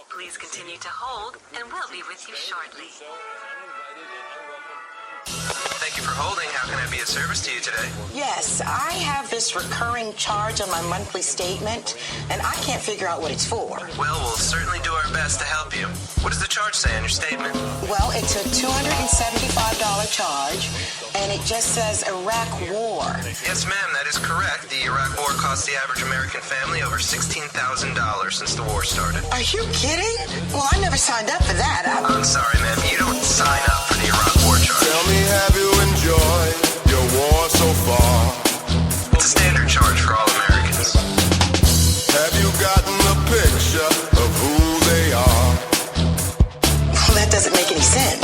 Please continue to hold, and we'll be with you shortly. Thank you for holding. How can I be of service to you today? Yes, I have this recurring charge on my monthly statement, and I can't figure out what it's for. Well, we'll certainly do our best to help you. What does the charge say on your statement? Well, it's a $275 charge, and it just says Iraq War. Yes, ma'am, that is correct. The Iraq War cost the average American family over $16,000 since the war started. Are you kidding? Well, I never signed up for that. I'm sorry, ma'am. You don't sign up for the Iraq War charge. Tell me, have you enjoyed your war so far? It's a standard charge for all Americans. Have you gotten a picture of who they are? Well, that doesn't make any sense.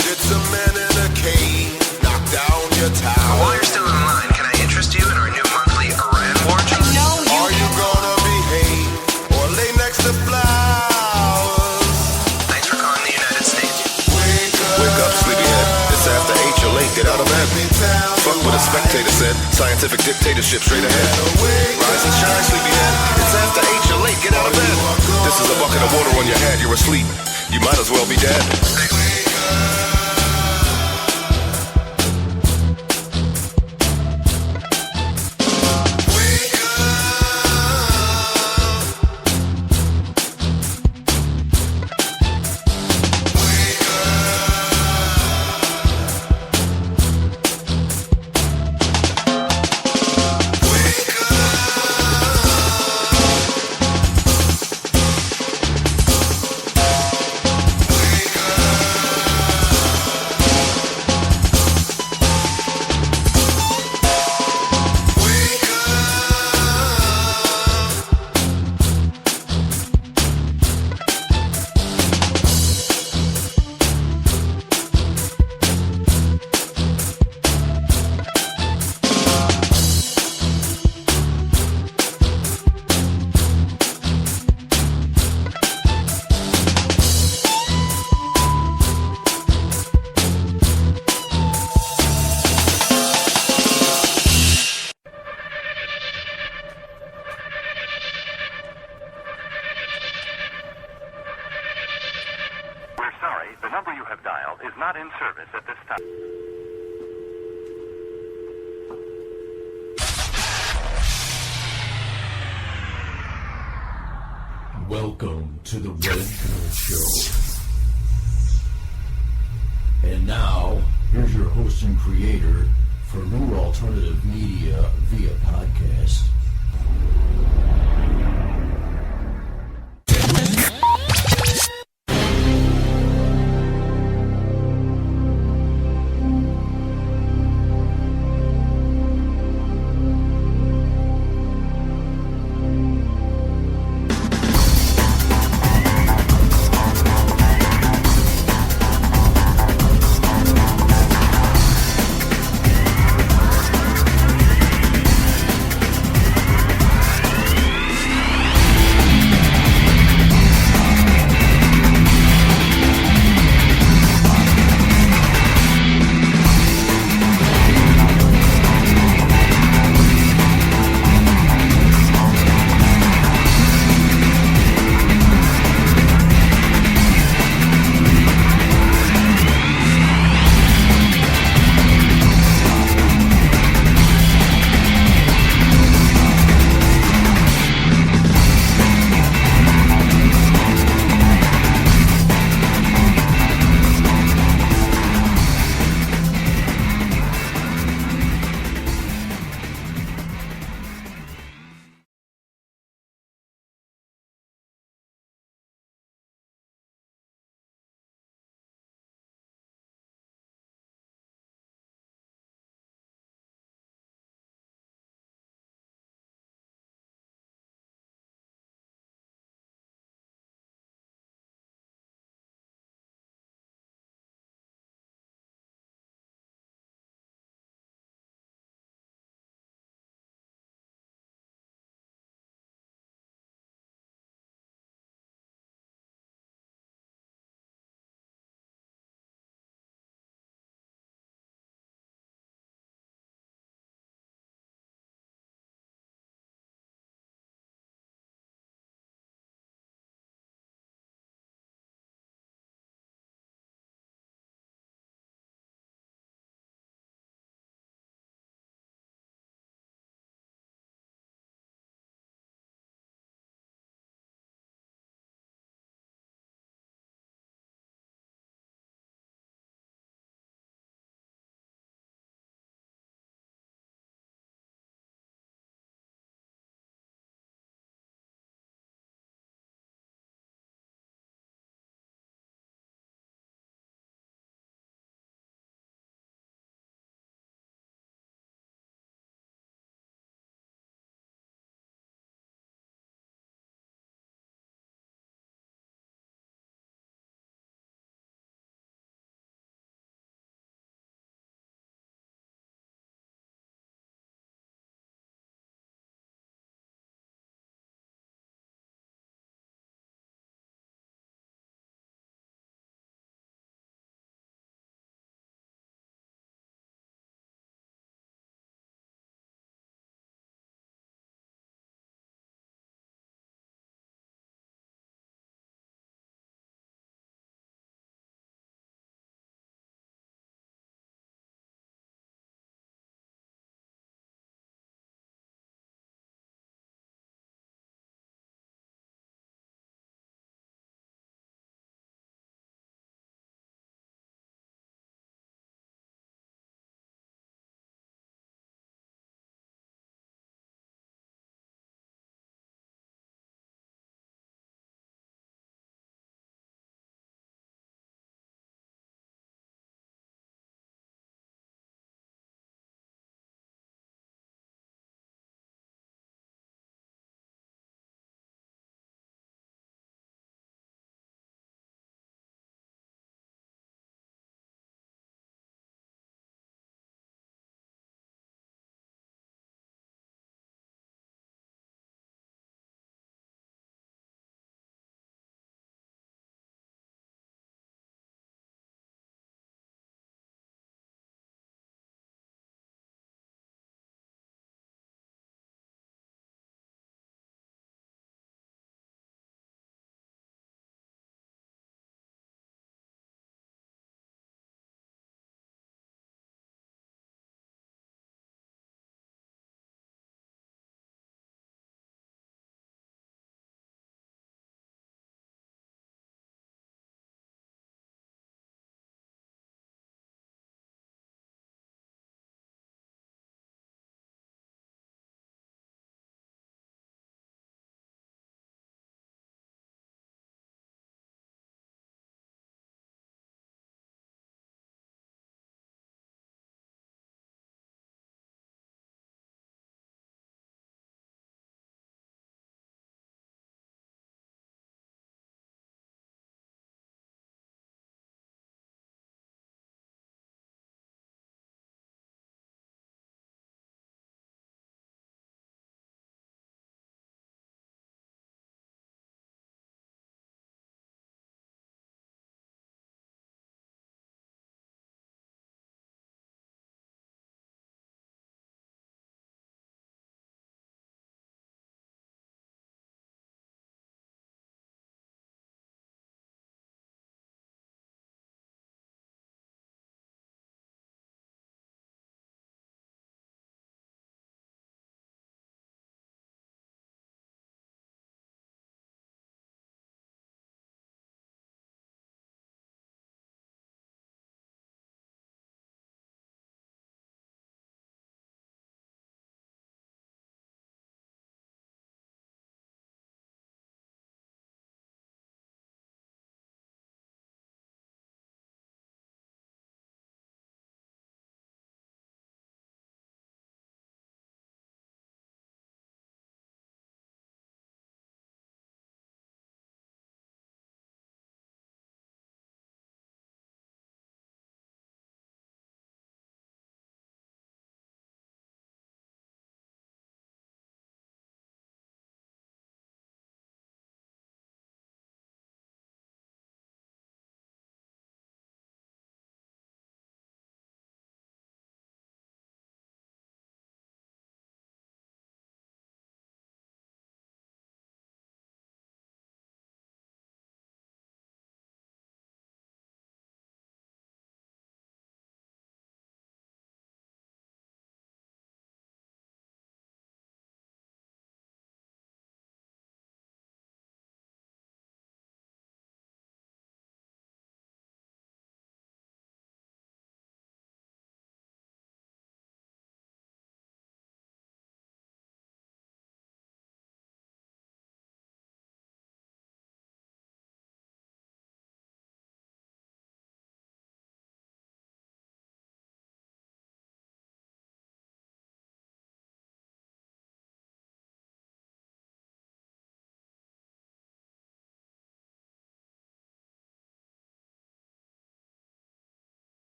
Did some men in a cave knock down your tower? While you're still in line, can I interest you in our new monthly Iran War charge? No, Are you gonna behave or lay next to flowers? Thanks for calling the United States. Wake up, sleepyhead. It's after 8, you're late. Get out of bed. Fuck what a spectator said. Scientific dictatorship straight ahead. Rise and shine, sleepyhead. It's after 8, you're late. Get out of bed. This is a bucket of water on your head. You're asleep. You might as well be dead. We're sorry, the number you have dialed is not in service at this time. Welcome to the Red Pill Show. And now, here's your host and creator for New Alternative Media via podcast.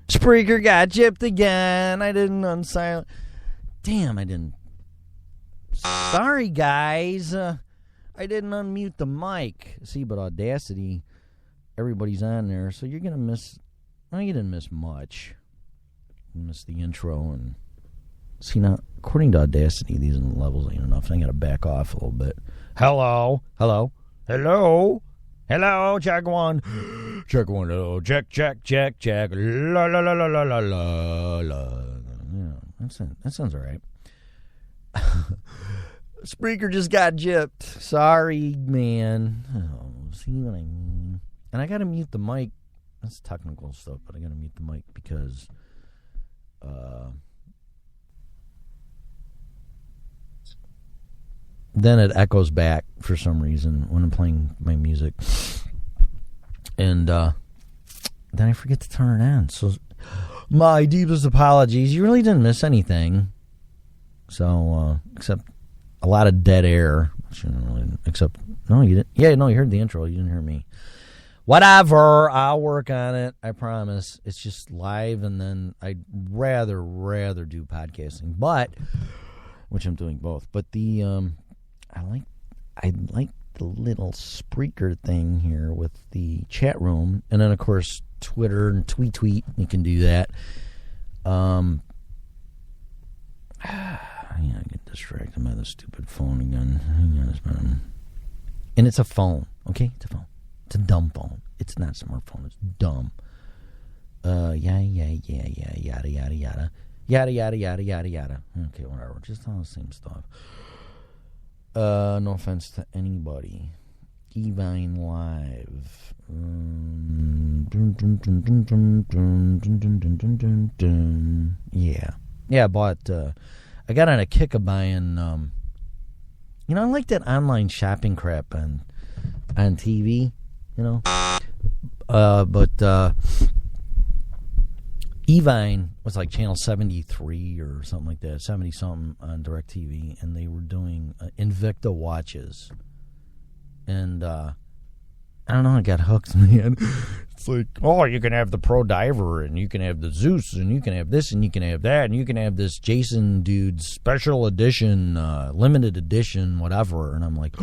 Spreaker got gypped again. I didn't unsilent. Damn, I didn't. Sorry, guys. I didn't unmute the mic. See, but Audacity, everybody's on there, so you're going to miss. Well, you didn't miss much. You missed the intro. And see, now, according to Audacity, these levels ain't enough. I got to back off a little bit. Hello. Hello. Hello. Hello, check one. Check one. Oh, check. La la la la la la la la. Yeah, that sounds all right. Spreaker just got gypped. Sorry, man. Oh, see what I mean? And I gotta mute the mic. That's technical stuff, but I gotta mute the mic because then it echoes back for some reason when I'm playing my music. And then I forget to turn it on. So my deepest apologies. You really didn't miss anything. So, except a lot of dead air. Except, no, you didn't. Yeah, no, you heard the intro. You didn't hear me. Whatever. I'll work on it. I promise. It's just live, and then I'd rather do podcasting. But, which I'm doing both. But the, I like the little Spreaker thing here with the chat room. And then, of course, Twitter and tweet. You can do that. I get distracted by the stupid phone again. And it's a phone, okay? It's a phone. It's a dumb phone. It's not a smartphone. It's dumb. Yeah, yada, yada, yada. Yada, yada, yada, yada, yada. Okay, whatever. Just all the same stuff. No offense to anybody. Evine Live. Yeah, I bought... I got on a kick of buying, I like that online shopping crap on TV, but Evine was like channel 73 or something like that, 70-something on DirecTV, and they were doing Invicta watches. And I don't know, I got hooked, man. It's like, oh, you can have the Pro Diver, and you can have the Zeus, and you can have this, and you can have that, and you can have this Jason dude's special edition, limited edition, whatever. And I'm like,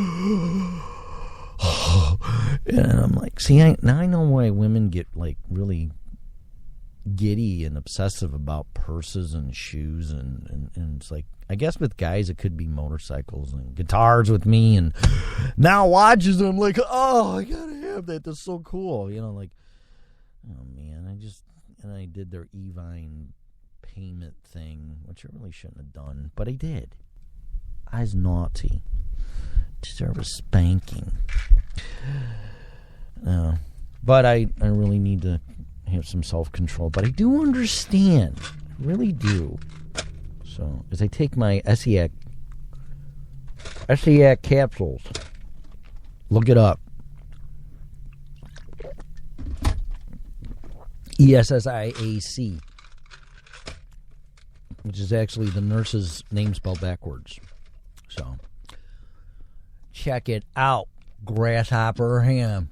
and I'm like, see, now I know why women get like really giddy and obsessive about purses and shoes, and it's like, I guess with guys it could be motorcycles and guitars with me, and now watches, and I'm like, oh, I gotta have that. That's so cool, like, oh man, I did their Evine payment thing, which I really shouldn't have done, but I did. I was naughty. Deserve a spanking. But I really need to have some self-control, but I do understand. I really do. So, as I take my Essiac capsules, look it up. ESSIAC, which is actually the nurse's name spelled backwards. So, check it out, Grasshopper Ham.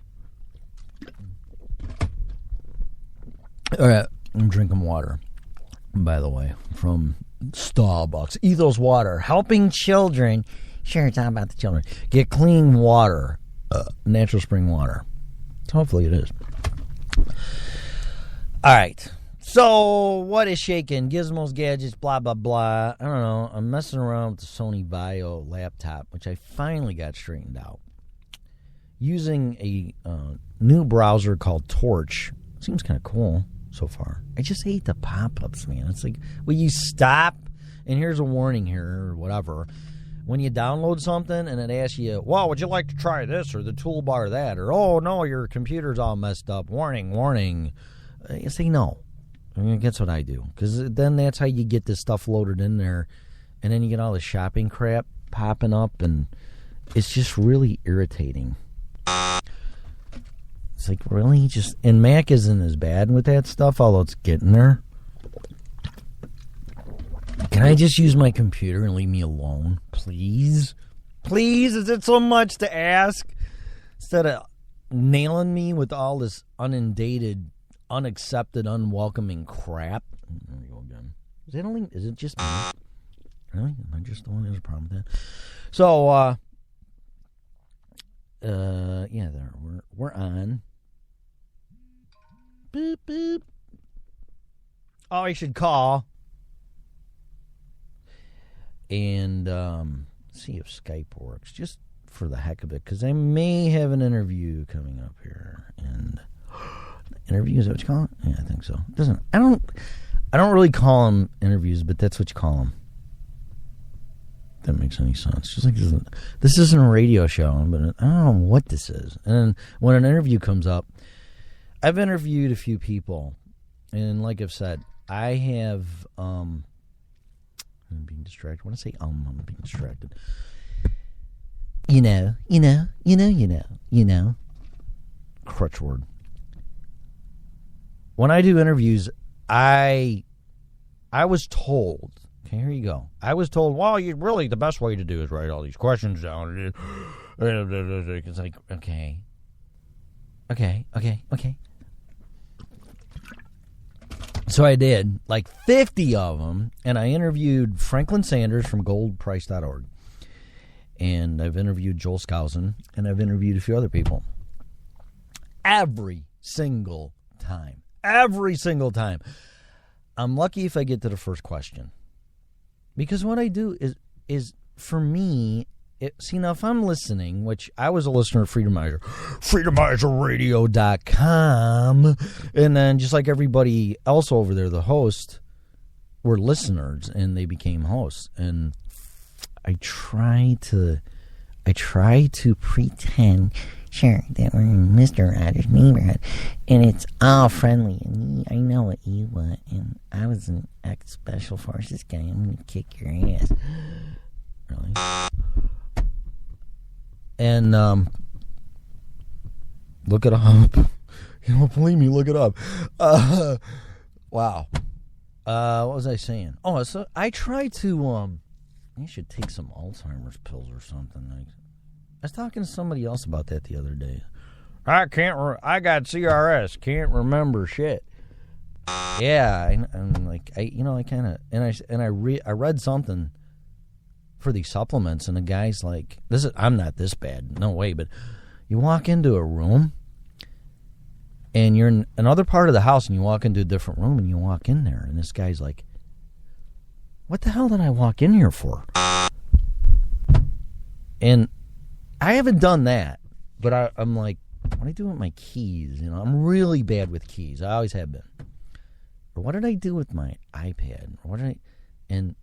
All right, I'm drinking water, by the way, from Starbucks. Ethos Water, helping children. Sure, it's not about the children. Get clean water, natural spring water. Hopefully it is. All right. So, what is shaking? Gizmos, gadgets, blah, blah, blah. I don't know. I'm messing around with the Sony Vaio laptop, which I finally got straightened out. Using a new browser called Torch. Seems kind of cool so far. I just hate the pop-ups, man. It's like, will you stop? And here's a warning here, or whatever. When you download something and it asks you, well, would you like to try this, or the toolbar that, or, oh, no, your computer's all messed up. Warning. You say no. I mean, that's what I do. Because then that's how you get this stuff loaded in there. And then you get all the shopping crap popping up, and it's just really irritating. It's like, really? And Mac isn't as bad with that stuff, although it's getting there. Can I just use my computer and leave me alone? Please? Please? Is it so much to ask? Instead of nailing me with all this inundated unaccepted, unwelcoming crap. There we go again. Is it just me? Really? Am I just the one that has a problem with that? So, yeah, there we're on. Boop boop. Oh, I should call and see if Skype works, just for the heck of it, because I may have an interview coming up here. And interview, is that what you call it? Yeah, I think so. I don't really call them interviews, but that's what you call them. If that makes any sense. Just like this isn't a radio show, but I don't know what this is. And when an interview comes up, I've interviewed a few people, and like I've said, I have. I'm being distracted. When I say I'm being distracted. You know. Crutch word. When I do interviews, I was told. Okay, here you go. I was told, well, the best way to do is write all these questions down. It's like, okay. So I did, like 50 of them, and I interviewed Franklin Sanders from goldprice.org. And I've interviewed Joel Skousen, and I've interviewed a few other people. Every single time. I'm lucky if I get to the first question. Because what I do is for me, now if I'm listening, which I was a listener of Freedomizer, freedomizerradio.com, and then just like everybody else over there, the host, were listeners, and they became hosts. And I try to pretend, sure, that we're in Mr. Rogers' neighborhood, and it's all friendly, and I know what you want, and I was an ex-Special Forces guy, I'm going to kick your ass. Really? And, look it up. You don't believe me, look it up. Wow. What was I saying? Oh, so I try to, I should take some Alzheimer's pills or something. I was talking to somebody else about that the other day. I got CRS, can't remember shit. Yeah, I'm like, I read something for these supplements, and the guy's like, I'm not this bad, no way, but you walk into a room, and you're in another part of the house, and you walk into a different room, and you walk in there, and this guy's like, what the hell did I walk in here for? And I haven't done that, but I'm like, what do I do with my keys? I'm really bad with keys. I always have been. Or what did I do with my iPad? And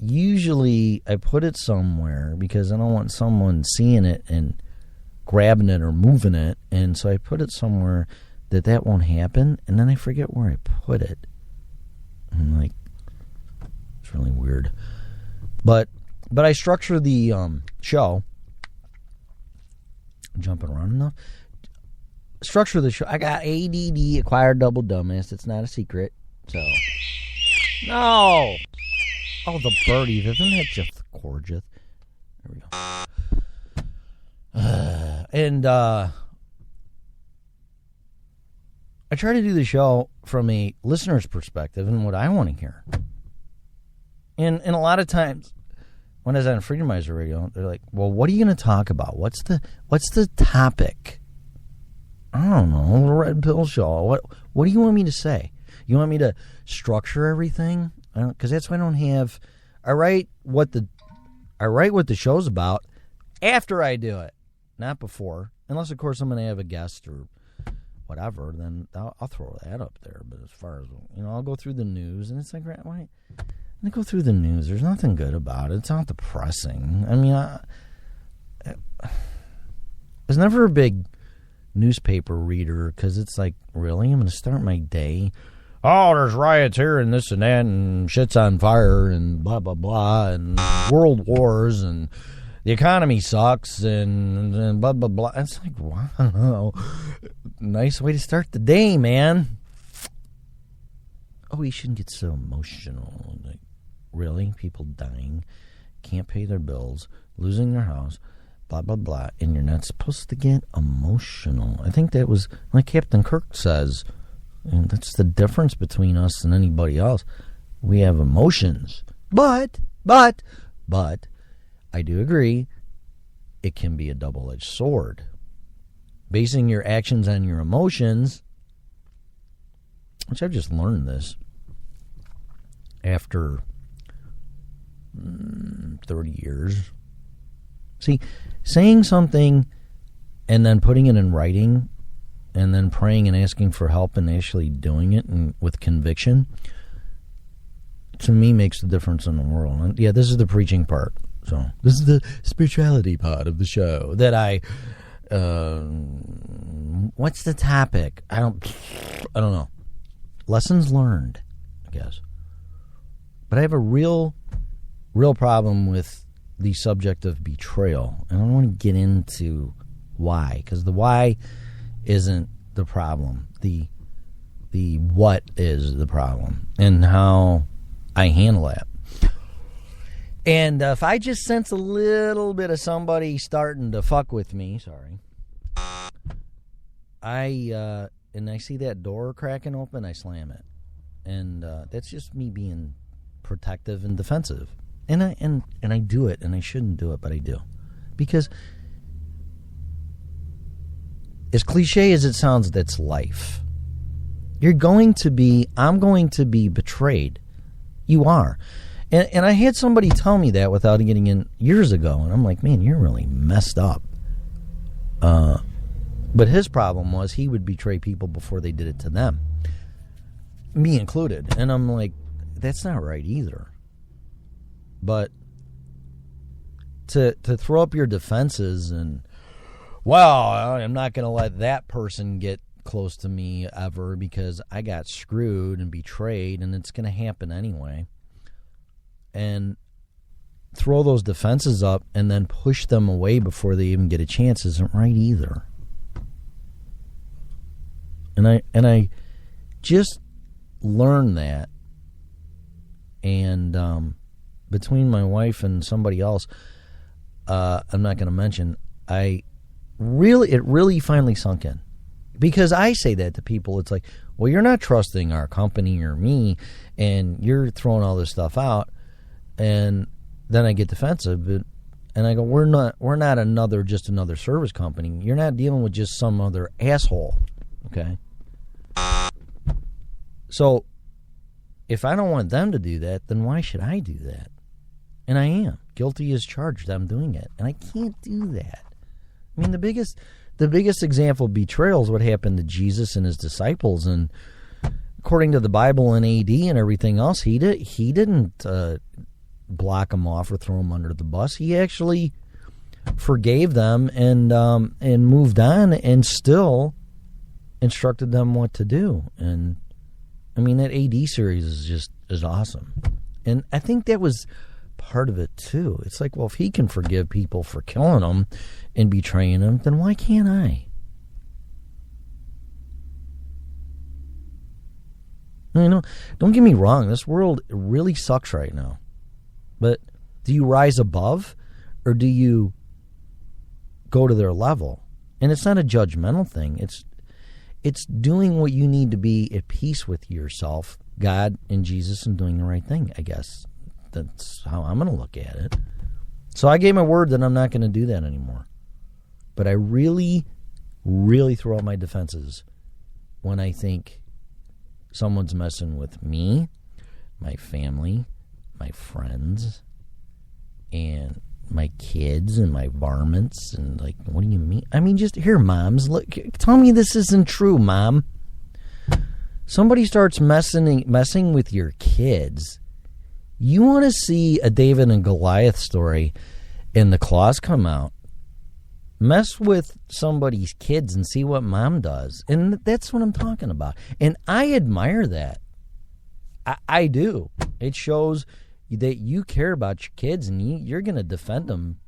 usually I put it somewhere because I don't want someone seeing it and grabbing it or moving it. And so I put it somewhere that won't happen. And then I forget where I put it. I'm like, it's really weird. But I structure the show. I'm jumping around enough. Structure the show. I got ADD, acquired double dumbass. It's not a secret. So, no. Oh, the birdies. Isn't that just gorgeous? There we go. And I try to do the show from a listener's perspective and what I want to hear. And a lot of times, when I was on Freedomizer Radio, they're like, well, what are you going to talk about? What's the topic? I don't know, the Red Pill Show. What do you want me to say? You want me to structure everything? Because that's why I don't have. I write what the show's about after I do it, not before. Unless, of course, I'm going to have a guest or whatever, then I'll throw that up there. But as far as, I'll go through the news, and it's like, why? I go through the news. There's nothing good about it. It's not depressing. I mean, I was never a big newspaper reader because it's like, really? I'm going to start my day. Oh, there's riots here and this and that and shit's on fire and blah, blah, blah and world wars and the economy sucks and blah, blah, blah. It's like, wow. Nice way to start the day, man. Oh, you shouldn't get so emotional. Like, really? People dying, can't pay their bills, losing their house, blah, blah, blah, and you're not supposed to get emotional. I think that was, like Captain Kirk says, And that's the difference between us and anybody else. We have emotions. But, I do agree, it can be a double-edged sword. Basing your actions on your emotions, which I've just learned this after 30 years. See, saying something and then putting it in writing and then praying and asking for help and actually doing it and with conviction, to me, makes the difference in the world. And yeah, this is the preaching part. So this is the spirituality part of the show that what's the topic? I don't know. Lessons learned, I guess. But I have a real problem with the subject of betrayal. And I don't want to get into why, because the why isn't the problem. The what is the problem and how I handle that. And if I just sense a little bit of somebody starting to fuck with me, and I see that door cracking open, I slam it. And that's just me being protective and defensive. And I do it, and I shouldn't do it, but I do. Because as cliche as it sounds, that's life. I'm going to be betrayed. You are. And I had somebody tell me that without getting in years ago, and I'm like, man, you're really messed up. But his problem was he would betray people before they did it to them, me included. And I'm like, that's not right either. But to throw up your defenses and, well, I'm not going to let that person get close to me ever because I got screwed and betrayed, and it's going to happen anyway. And throw those defenses up and then push them away before they even get a chance isn't right either. And I just learned that, and between my wife and somebody else, I'm not going to mention, it really finally sunk in. Because I say that to people, it's like, well, you're not trusting our company or me, and you're throwing all this stuff out. And then I get defensive, and I go, we're not just another service company. You're not dealing with just some other asshole, okay? So if I don't want them to do that, then why should I do that? And I am. Guilty as charged. I'm doing it. And I can't do that. I mean, the biggest example of betrayal is what happened to Jesus and his disciples. And according to the Bible and AD and everything else, he didn't block them off or throw them under the bus. He actually forgave them and moved on and still instructed them what to do. And I mean, that AD series is awesome. And I think that was part of it too. It's like, well, if he can forgive people for killing them and betraying them, then why can't I? You know, don't get me wrong, this world really sucks right now. But do you rise above, or do you go to their level? And it's not a judgmental thing. It's doing what you need to be at peace with yourself, God and Jesus, and doing the right thing, I guess. That's how I'm going to look at it. So I gave my word that I'm not going to do that anymore. But I really, really throw out my defenses when I think someone's messing with me, my family, my friends, and my kids and my varmints. And like, what do you mean? I mean, just here, moms, look, tell me this isn't true, Mom. Somebody starts messing with your kids. You want to see a David and Goliath story and the claws come out. Mess with somebody's kids and see what mom does. And that's what I'm talking about. And I admire that. I do. It shows that you care about your kids and you're going to defend them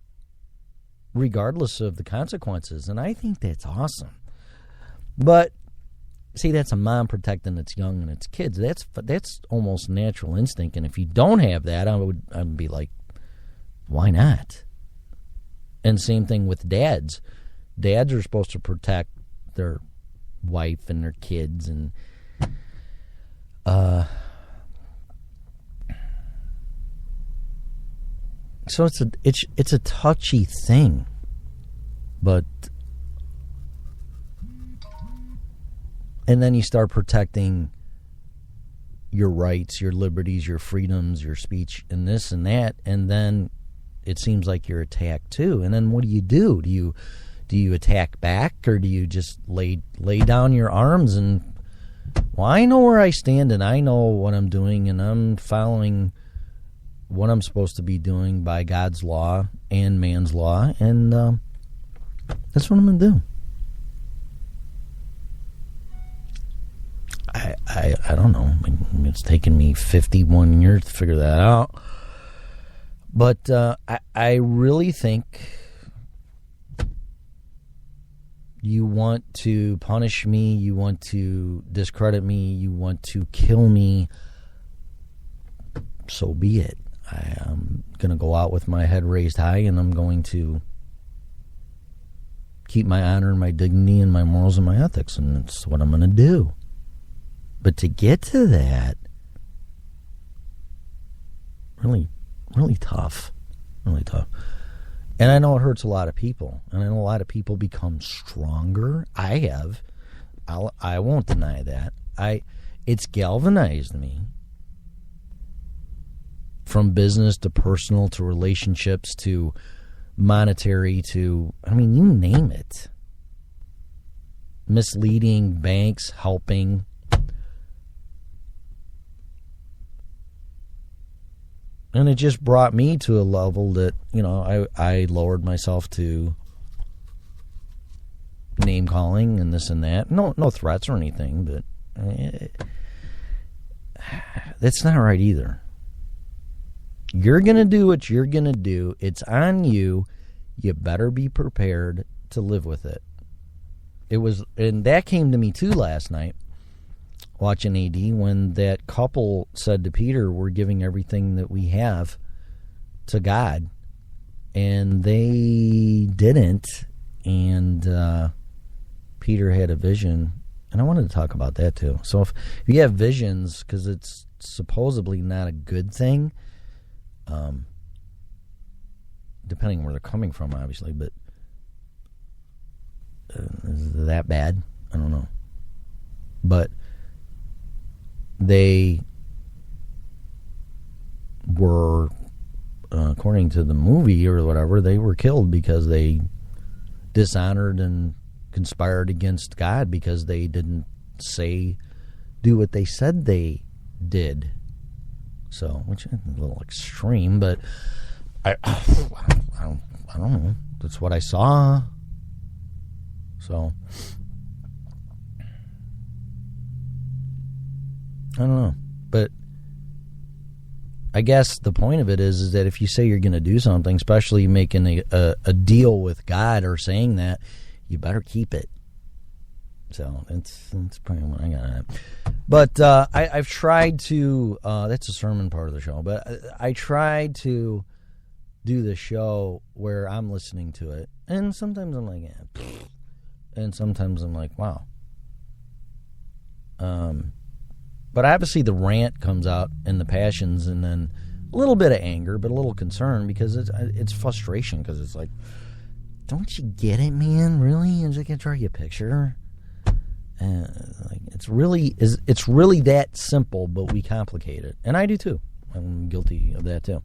regardless of the consequences. And I think that's awesome. But see, that's a mom protecting its young and its kids. That's almost natural instinct. And if you don't have that, I'd be like, why not? And same thing with dads. Dads are supposed to protect their wife and their kids. And So it's a touchy thing, but and then you start protecting your rights, your liberties, your freedoms, your speech, and this and that, and then it seems like you're attacked too. And then what do? Do you attack back, or do you just lay down your arms and, well, I know where I stand and I know what I'm doing and I'm following what I'm supposed to be doing by God's law and man's law, and that's what I'm going to do. I don't know. It's taken me 51 years to figure that out. But I really think you want to punish me, you want to discredit me, you want to kill me, so be it. I am going to go out with my head raised high, and I'm going to keep my honor and my dignity and my morals and my ethics, and that's what I'm going to do. But to get to that, really, really tough. Really tough. And I know it hurts a lot of people. And I know a lot of people become stronger. I have. I won't deny that. It's galvanized me. From business to personal to relationships to monetary to, I mean, you name it. Misleading banks, helping. And it just brought me to a level that, you know, I lowered myself to name calling and this and that. No threats or anything, but that's not right either. You're going to do what you're going to do. It's on you. You better be prepared to live with it. And that came to me too last night, watching AD, when that couple said to Peter, we're giving everything that we have to God. And they didn't. And Peter had a vision. And I wanted to talk about that too. So if you have visions, because it's supposedly not a good thing, depending on where they're coming from, obviously, but is it that bad? I don't know. But they were, according to the movie or whatever, they were killed because they dishonored and conspired against God because they didn't do what they said they did. So, which is a little extreme, but I don't know. That's what I saw. So, I don't know. But I guess the point of it is that if you say you're going to do something, especially making a deal with God or saying that, you better keep it. So that's probably what I got on it. But I've tried to, that's a sermon part of the show, but I tried to do the show where I'm listening to it. And sometimes I'm like, yeah. And sometimes I'm like, wow. But obviously the rant comes out and the passions, and then a little bit of anger, but a little concern because it's frustration, because it's like, don't you get it, man? Really? I'm just gonna draw you a picture. Like it's really that simple, but we complicate it, and I do too. I'm guilty of that too.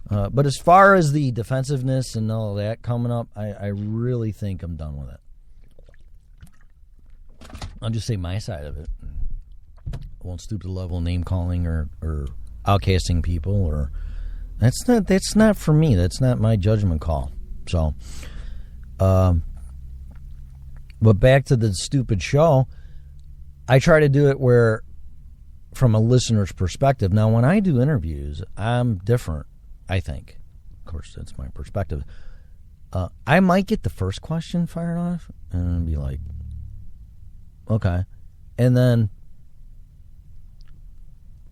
But as far as the defensiveness and all of that coming up, I really think I'm done with it. I'll just say my side of it. I won't stoop to the level of name calling or outcasting people, or that's not for me. That's not my judgment call. So, but back to the stupid show, I try to do it where, from a listener's perspective. Now, when I do interviews, I'm different, I think. Of course, that's my perspective. I might get the first question fired off and be like, okay. And then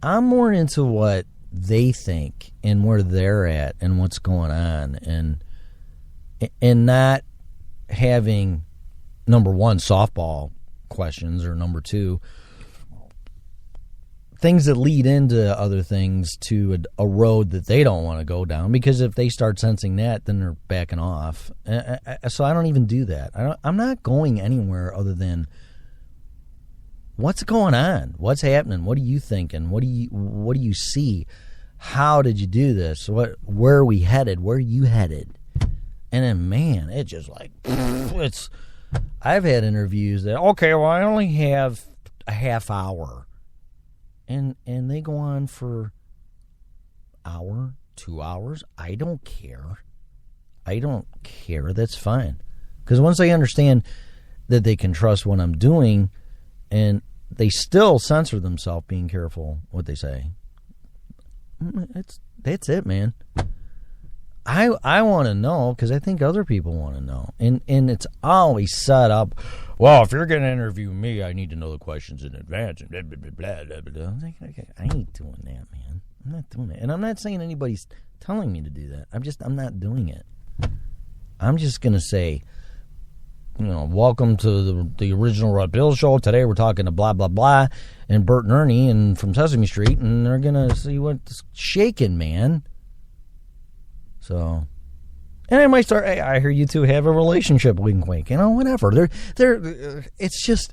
I'm more into what they think and where they're at and what's going on, and not having, number one, softball questions, or number two, things that lead into other things to a road that they don't want to go down, because if they start sensing that, then they're backing off. So I don't even do that. I'm not going anywhere other than what's going on, what's happening, what are you thinking, what do you see, how did you do this, where are we headed, where are you headed? And then, man, it's just like I've had interviews that, okay, well, I only have a half hour. And they go on for hour, 2 hours. I don't care. That's fine. Because once they understand that they can trust what I'm doing, and they still censor themselves, being careful what they say, that's it, man. I want to know because I think other people want to know. And it's always set up, well, if you're going to interview me, I need to know the questions in advance. And blah, blah, blah, blah, blah, blah. Okay, I ain't doing that, man. I'm not doing it. And I'm not saying anybody's telling me to do that. I'm not doing it. I'm just going to say, welcome to the original Rut Bill Show. Today we're talking to blah, blah, blah, and Bert and Ernie and from Sesame Street, and they're going to see what's shaking, man. So, and I might start, hey, I hear you two have a relationship, wink, wink, whatever. It's just,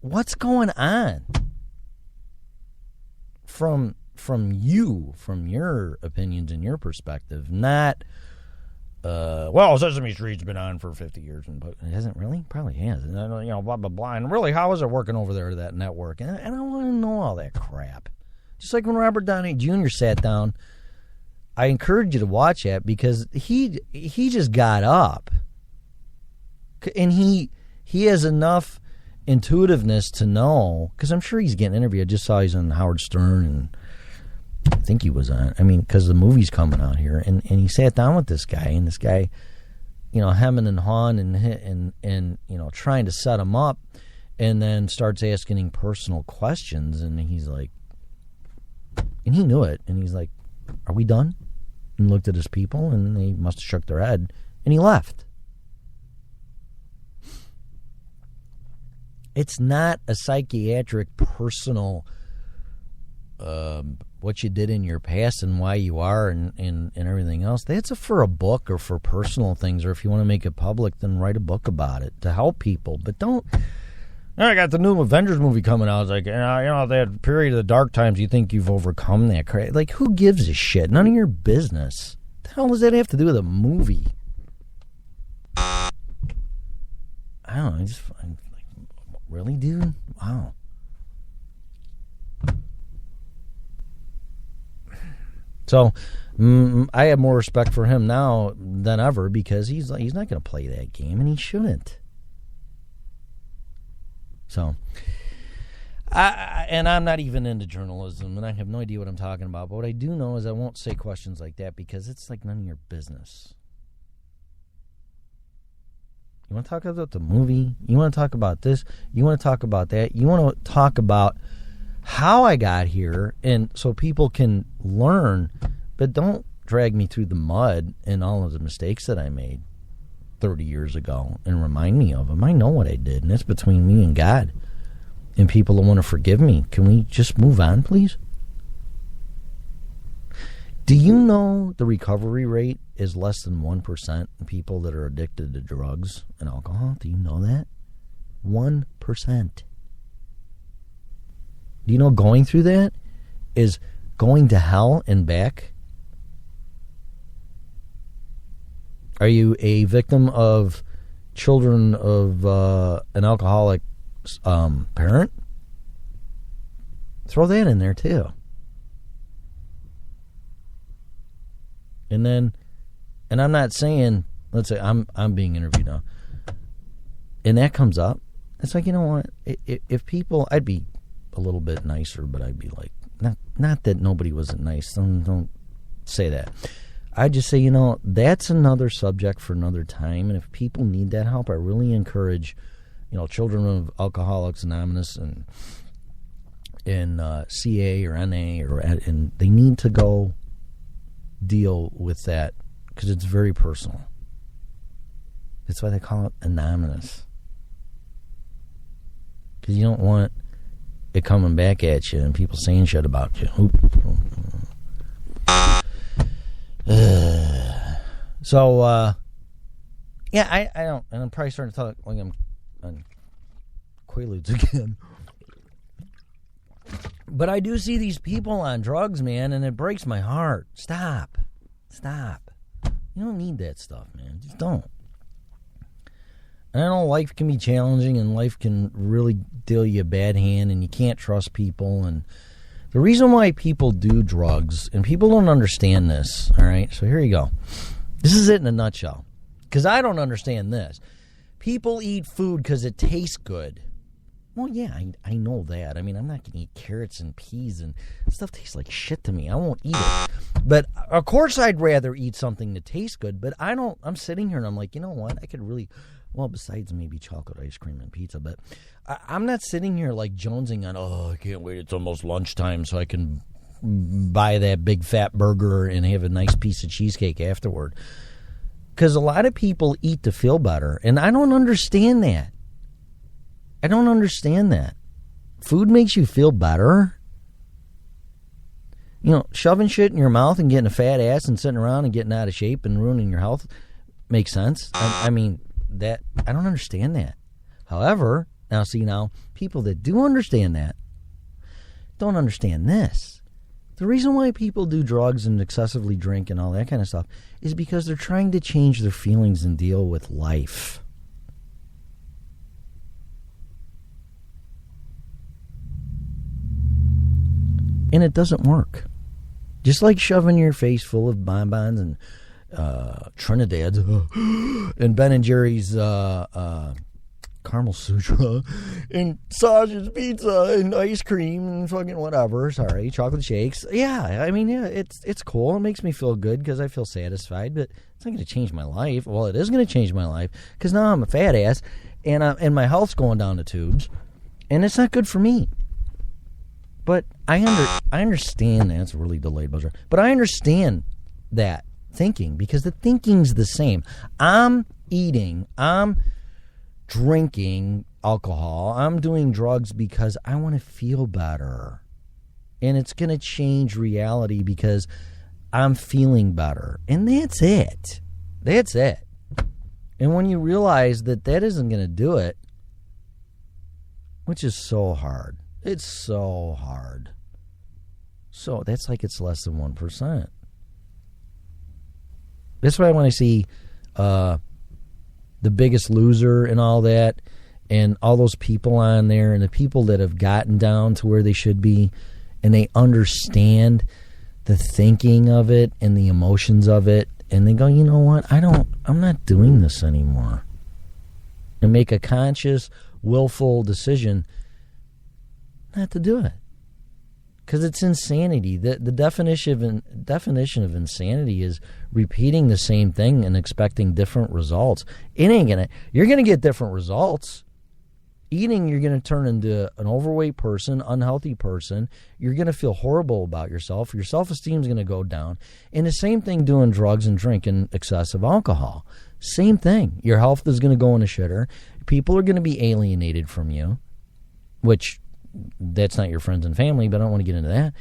what's going on? From your opinions and your perspective, not, well, Sesame Street's been on for 50 years, but it hasn't really? Probably has. Blah, blah, blah. And really, how is it working over there, that network? And I don't want to know all that crap. Just like when Robert Downey Jr. sat down, I encourage you to watch that because he just got up, and he has enough intuitiveness to know, because I'm sure he's getting interviewed. I just saw he's on Howard Stern, and I think he was on. I mean, because the movie's coming out here, and he sat down with this guy, and this guy, hemming and hawing and trying to set him up, and then starts asking him personal questions, and he's like, and he knew it, and he's like, "Are we done?" And looked at his people, and they must have shook their head, and he left. It's not a psychiatric, personal, what you did in your past and why you are and everything else. That's for a book or for personal things, or if you want to make it public, then write a book about it to help people. But don't... I got the new Avengers movie coming out. It's like, that period of the dark times, you think you've overcome that crap. Like, who gives a shit? None of your business. What the hell does that have to do with a movie? I don't know. I'm like, really, dude? Wow. So, I have more respect for him now than ever because he's not going to play that game, and he shouldn't. So, and I'm not even into journalism, and I have no idea what I'm talking about. But what I do know is I won't say questions like that because it's like none of your business. You want to talk about the movie? You want to talk about this? You want to talk about that? You want to talk about how I got here, and so people can learn, but don't drag me through the mud and all of the mistakes that I made 30 years ago and remind me of them. I know what I did, and it's between me and God. And people that want to forgive me, can we just move on, please? Do you know the recovery rate is less than 1% in people that are addicted to drugs and alcohol? Do you know that? 1%. Do you know going through that is going to hell and back? Are you a victim of children of an alcoholic parent? Throw that in there too. And I'm not saying, let's say I'm being interviewed now, and that comes up. It's like, you know what? If people, I'd be a little bit nicer, but I'd be like, not that nobody wasn't nice. Don't say that. I just say, that's another subject for another time. And if people need that help, I really encourage, Children of Alcoholics Anonymous and CA or NA, and they need to go deal with that because it's very personal. That's why they call it anonymous. Because you don't want it coming back at you and people saying shit about you. So, yeah, I don't, and I'm probably starting to talk like I'm on Quaaludes again. But I do see these people on drugs, man, and it breaks my heart. Stop. You don't need that stuff, man. Just don't. And I know life can be challenging and life can really deal you a bad hand and you can't trust people. And the reason why people do drugs, and people don't understand this, all right? So here you go. This is it in a nutshell. Because I don't understand this. People eat food because it tastes good. Well, yeah, I know that. I mean, I'm not going to eat carrots and peas and stuff tastes like shit to me. I won't eat it. But, of course, I'd rather eat something that tastes good. But I'm sitting here and I'm like, you know what? I could really, well, besides maybe chocolate ice cream and pizza. But I'm not sitting here like jonesing on, I can't wait. It's almost lunchtime so I can buy that big fat burger and have a nice piece of cheesecake afterward. Because a lot of people eat to feel better. And I don't understand that. I don't understand that. Food makes you feel better. You know, shoving shit in your mouth and getting a fat ass and sitting around and getting out of shape and ruining your health makes sense. I mean, that I don't understand that. However, now people that do understand that don't understand this. The reason why people do drugs and excessively drink and all that kind of stuff is because they're trying to change their feelings and deal with life. And it doesn't work. Just like shoving your face full of bonbons and Trinidad's and Ben & Jerry's Caramel Sutra and Sausage Pizza and ice cream and fucking whatever. Sorry, chocolate shakes. Yeah, I mean, yeah, it's cool. It makes me feel good because I feel satisfied, but it's not going to change my life. Well, it is going to change my life because now I'm a fat ass and my health's going down the tubes, and it's not good for me. But I understand that. It's a really delayed buzzer. But I understand that thinking because the thinking's the same. I'm drinking alcohol. I'm doing drugs because I want to feel better. And it's going to change reality because I'm feeling better. And that's it. That's it. And when you realize that isn't going to do it, which is so hard. It's so hard. So that's like it's less than 1%. That's why when I see The Biggest Loser and all that, and all those people on there, and the people that have gotten down to where they should be, and they understand the thinking of it and the emotions of it, and they go, you know what, I'm not doing this anymore. And make a conscious, willful decision not to do it. Because it's insanity. The definition of insanity is repeating the same thing and expecting different results. You're gonna get different results. Eating, you're gonna turn into an overweight person, unhealthy person. You're gonna feel horrible about yourself. Your self-esteem is gonna go down. And the same thing doing drugs and drinking excessive alcohol. Same thing. Your health is gonna go in a shitter. People are gonna be alienated from you, which that's not your friends and family, but I don't want to get into that.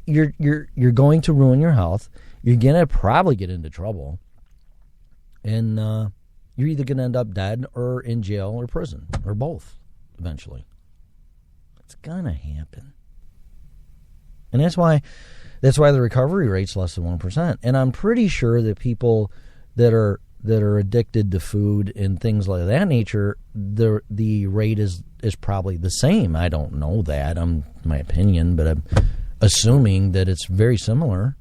You're going to ruin your health. You're going to probably get into trouble. And you're either going to end up dead or in jail or prison or both eventually. It's going to happen. And that's why the recovery rate's less than 1%. And I'm pretty sure that people that are addicted to food and things like that nature, the rate is probably the same. I don't know that. My opinion, but I'm assuming that it's very similar.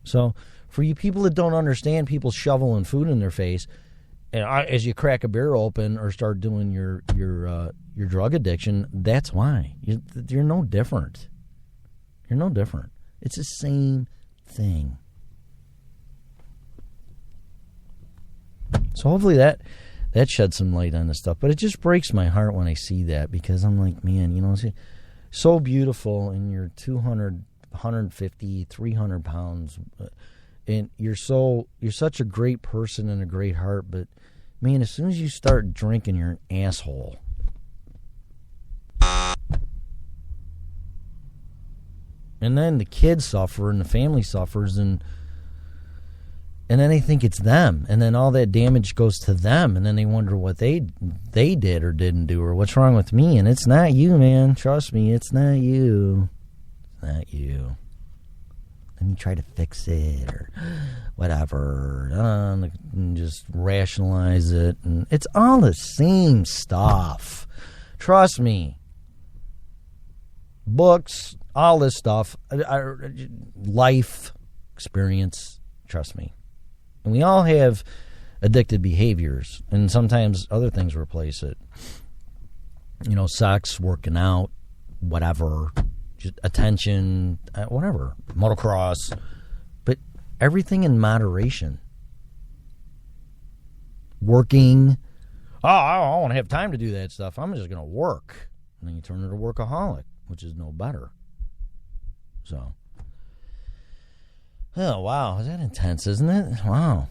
So for you people that don't understand people shoveling food in their face, and as you crack a beer open or start doing your drug addiction, that's why. You're no different. You're no different. It's the same thing. So hopefully that sheds some light on this stuff. But it just breaks my heart when I see that because I'm like, man, it's so beautiful and you're 200, 150, 300 pounds. And you're such a great person and a great heart. But, man, as soon as you start drinking, you're an asshole. And then the kids suffer and the family suffers, and then they think it's them, and then all that damage goes to them, and then they wonder what they did or didn't do, or what's wrong with me. And it's not you, man. Trust me, it's not you. It's not you. Then you try to fix it or whatever, and just rationalize it, and it's all the same stuff. Trust me. Books, all this stuff, life experience, trust me. And we all have addicted behaviors, and sometimes other things replace it. You know, sex, working out, whatever, just attention, whatever, motocross, but everything in moderation. Working, I don't want to have time to do that stuff. I'm just going to work. And then you turn into a workaholic, which is no better. So, oh, wow, is that intense, isn't it? Wow.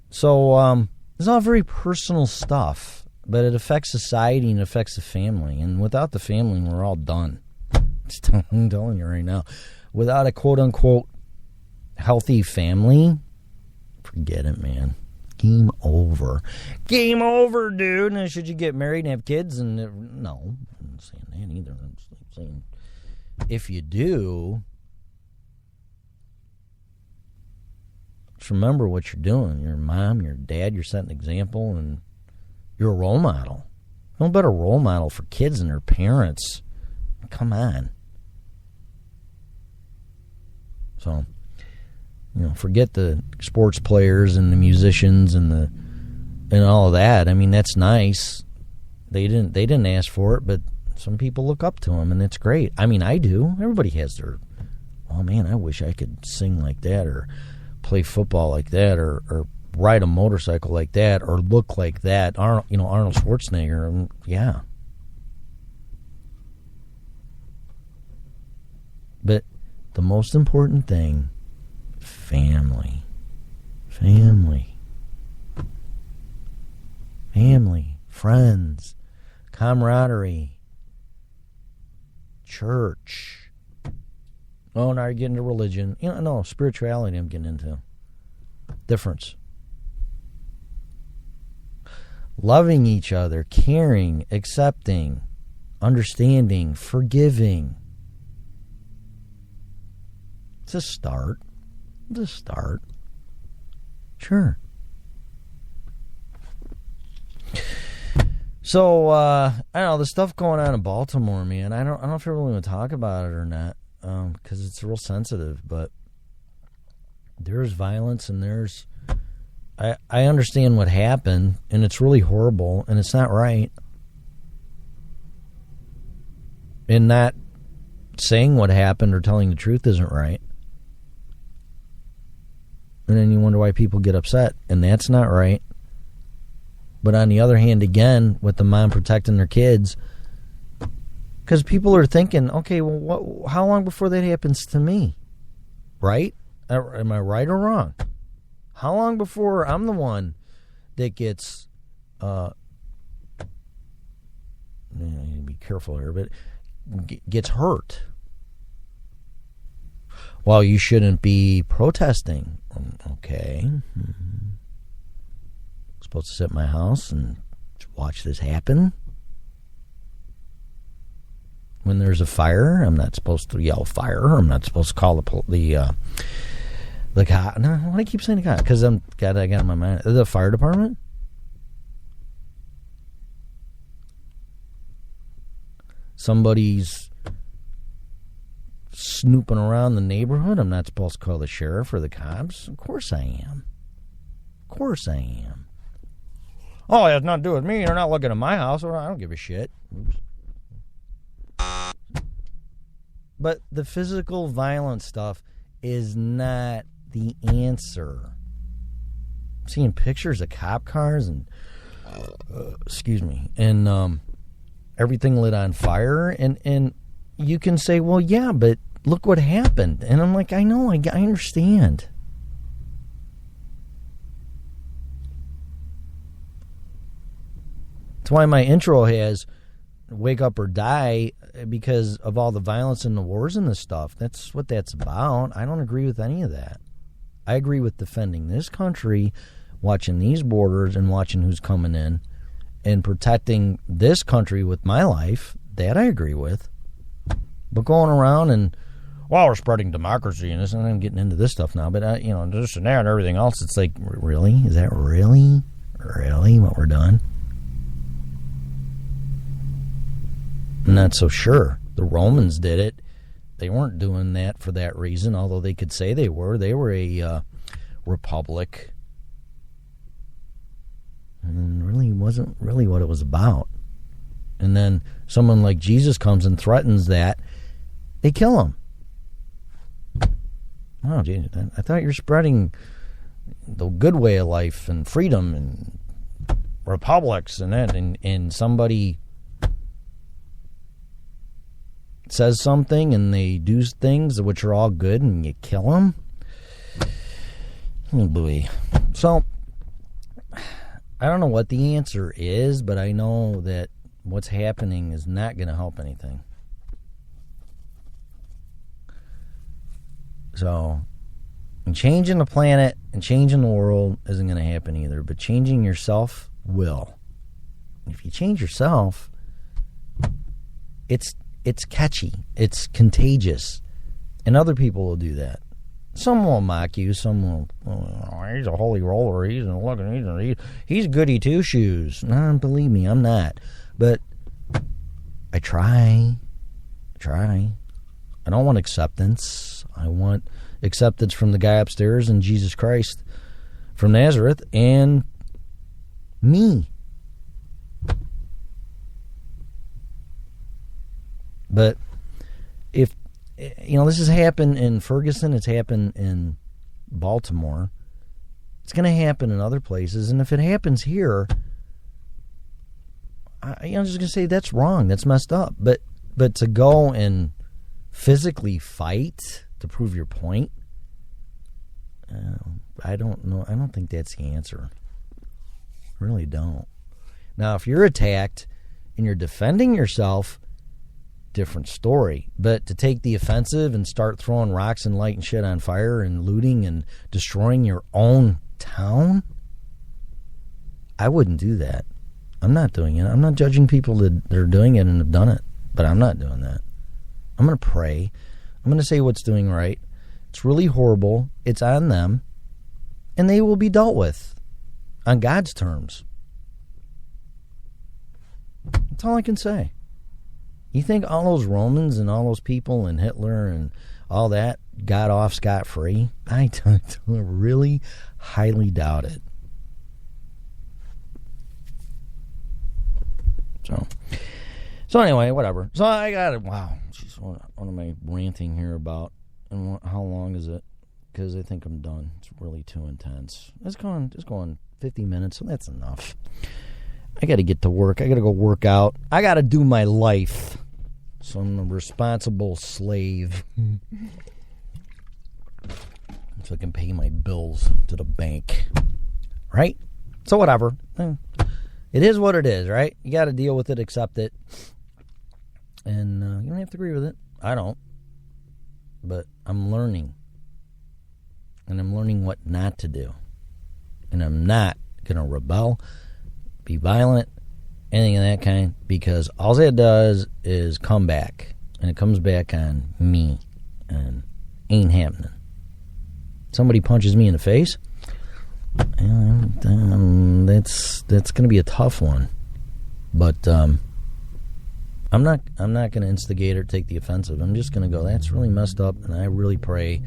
So, it's all very personal stuff, but it affects society and affects the family. And without the family, we're all done. I'm telling you right now. Without a quote-unquote healthy family, forget it, man. Game over. Game over, dude. And should you get married and have kids? And no, I'm not saying that either. I'm saying if you do, just remember what you're doing. You're a mom, you're a dad, you're setting an example, and you're a role model. No better role model for kids and their parents. Come on. So, forget the sports players and the musicians and all of that. I mean, that's nice. They didn't ask for it, but some people look up to them, and it's great. I mean, I do. Everybody has their, oh man, I wish I could sing like that, or play football like that, or ride a motorcycle like that, or look like that. Arnold Schwarzenegger. Yeah. But the most important thing, family, friends, camaraderie, church. Oh, now you're getting into religion. No, spirituality I'm getting into. Difference. Loving each other, caring, accepting, understanding, forgiving. It's a start. Sure. So, I don't know, the stuff going on in Baltimore, man, I don't know if I really want to talk about it or not, because it's real sensitive, but there's violence and there's... I understand what happened, and it's really horrible, and it's not right. And not saying what happened or telling the truth isn't right. And then you wonder why people get upset, and that's not right. But on the other hand, again, with the mom protecting their kids, because people are thinking, okay, well, how long before that happens to me? Right? Am I right or wrong? How long before I'm the one that gets, I need to be careful here, but gets hurt? Well, you shouldn't be protesting. Okay. Supposed to sit in my house and watch this happen? When there's a fire, I'm not supposed to yell fire. I'm not supposed to call the cop. No, why do I keep saying the cop? Because I got in my mind. The fire department? Somebody's snooping around the neighborhood. I'm not supposed to call the sheriff or the cops. Of course I am. Oh, it has nothing to do with me. They're not looking at my house. I don't give a shit. Oops. But the physical violence stuff is not the answer. I'm seeing pictures of cop cars and and everything lit on fire, and you can say, well, yeah, but look what happened. And I'm like, I know, I understand. That's why my intro has wake up or die. because of all the violence and the wars and the stuff. That's what that's about. I don't agree with any of that. I agree with defending this country, watching these borders and watching who's coming in, and protecting this country with my life. That I agree with. But going around and, well, we're spreading democracy and this, and I'm getting into this stuff now, but, this and that and everything else, it's like, really? Is that really what we're doing? I'm not so sure. The Romans did it. They weren't doing that for that reason, although they could say they were. They were a republic. And it really wasn't really what it was about. And then someone like Jesus comes and threatens that. They kill him. Oh, geez, I thought you're spreading the good way of life and freedom and republics and that, and somebody says something and they do things which are all good and you kill them. Oh boy. So I don't know what the answer is, but I know that what's happening is not going to help anything. So, and changing the planet and changing the world isn't going to happen either, but changing yourself will. If you change yourself, it's catchy, it's contagious, and other people will do that. Some will mock you, some will, he's a holy roller, he's goody two shoes. No, believe me, I'm not. But I try. I don't want acceptance. I want acceptance from the guy upstairs and Jesus Christ from Nazareth and me. But if, this has happened in Ferguson, it's happened in Baltimore, it's going to happen in other places. And if it happens here, I'm just going to say that's wrong. That's messed up. But to go and physically fight to prove your point, I don't know. I don't think that's the answer. I really don't. Now, if you're attacked and you're defending yourself, different story. But to take the offensive and start throwing rocks and lighting shit on fire and looting and destroying your own town, I wouldn't do that. I'm not doing it. I'm not judging people that are doing it and have done it, but I'm not doing that. I'm going to pray. I'm going to say what's doing right. It's really horrible. It's on them, and they will be dealt with on God's terms. That's all I can say. You think all those Romans and all those people and Hitler and all that got off scot-free? I really highly doubt it. So anyway, whatever. So I got it. Wow. Jeez, what am I ranting here about? And how long is it? Because I think I'm done. It's really too intense. It's going 50 minutes, so that's enough. I got to get to work. I got to go work out. I got to do my life. So I'm a responsible slave. So I can pay my bills to the bank. Right? So whatever. It is what it is, right? You got to deal with it, accept it. And you don't have to agree with it. I don't. But I'm learning. And I'm learning what not to do. And I'm not going to rebel, be violent, anything of that kind, because all it does is come back. And it comes back on me. And ain't happening. Somebody punches me in the face, that's going to be a tough one. But I'm not going to instigate or take the offensive. I'm just going to go, that's really messed up, and I really pray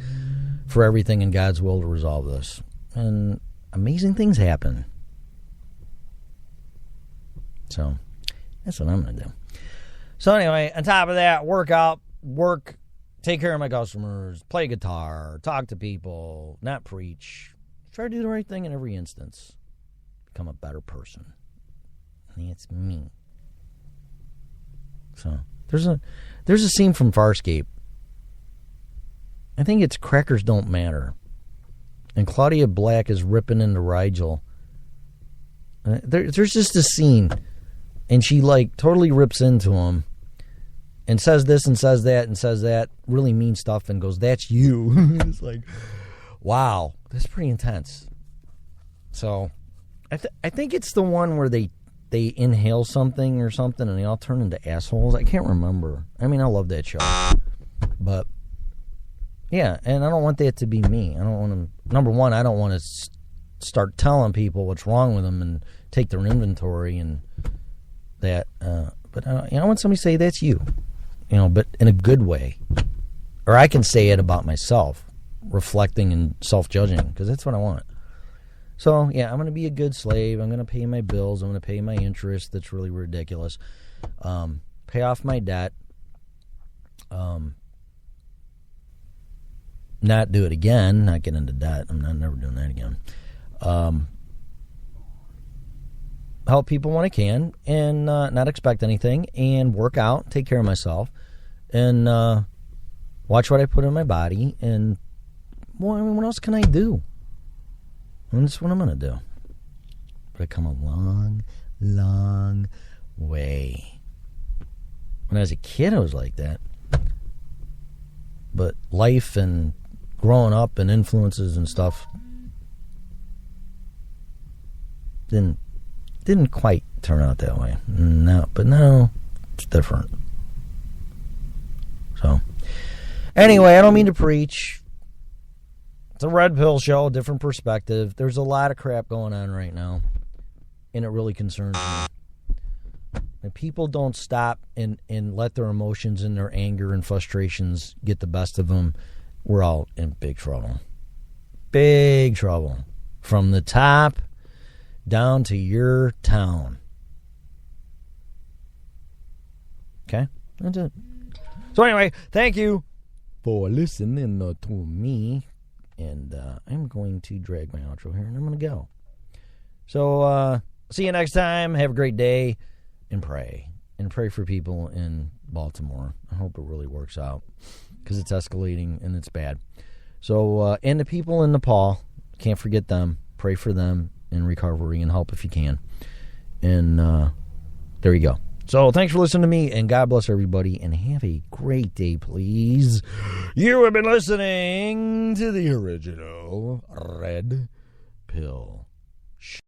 for everything in God's will to resolve this. And amazing things happen. So that's what I'm going to do. So anyway, on top of that, work, take care of my customers, play guitar, talk to people, not preach. Try to do the right thing in every instance. Become a better person. And that's me. So there's a scene from Farscape. I think it's Crackers Don't Matter. And Claudia Black is ripping into Rigel. There's just a scene. And she totally rips into him. and says this and says that and says that, really mean stuff, and goes, "That's you." It's like, wow, that's pretty intense. So I think it's the one where they inhale something or something and they all turn into assholes. I can't remember. I mean, I love that show. But, yeah, and I don't want that to be me. I don't want to, number one, I don't want to start telling people what's wrong with them and take their inventory and that. But I want somebody to say, "That's you," but in a good way. Or I can say it about myself, reflecting and self-judging, because that's what I want. So, yeah, I'm going to be a good slave. I'm going to pay my bills. I'm going to pay my interest. That's really ridiculous. Pay off my debt. Not do it again. Not get into debt. I'm never doing that again. Help people when I can and not expect anything, and work out, take care of myself, and watch what I put in my body. And, well, I mean, what else can I do? And that's what I'm going to do. But I've come a long, long way. When I was a kid, I was like that. But life and growing up and influences and stuff didn't quite turn out that way. No, but now it's different. So, anyway, I don't mean to preach. It's a Red Pill Show, different perspective. There's a lot of crap going on right now, and it really concerns me. And people don't stop and let their emotions and their anger and frustrations get the best of them. We're all in big trouble. Big trouble. From the top down to your town. Okay? That's it. So anyway, thank you for listening to me. And I'm going to drag my outro here, and I'm going to go. So, see you next time. Have a great day, and pray. And pray for people in Baltimore. I hope it really works out, because it's escalating, and it's bad. So, and the people in Nepal, can't forget them. Pray for them in recovery and help if you can. And there you go. So, thanks for listening to me, and God bless everybody, and have a great day, please. You have been listening to the original Red Pill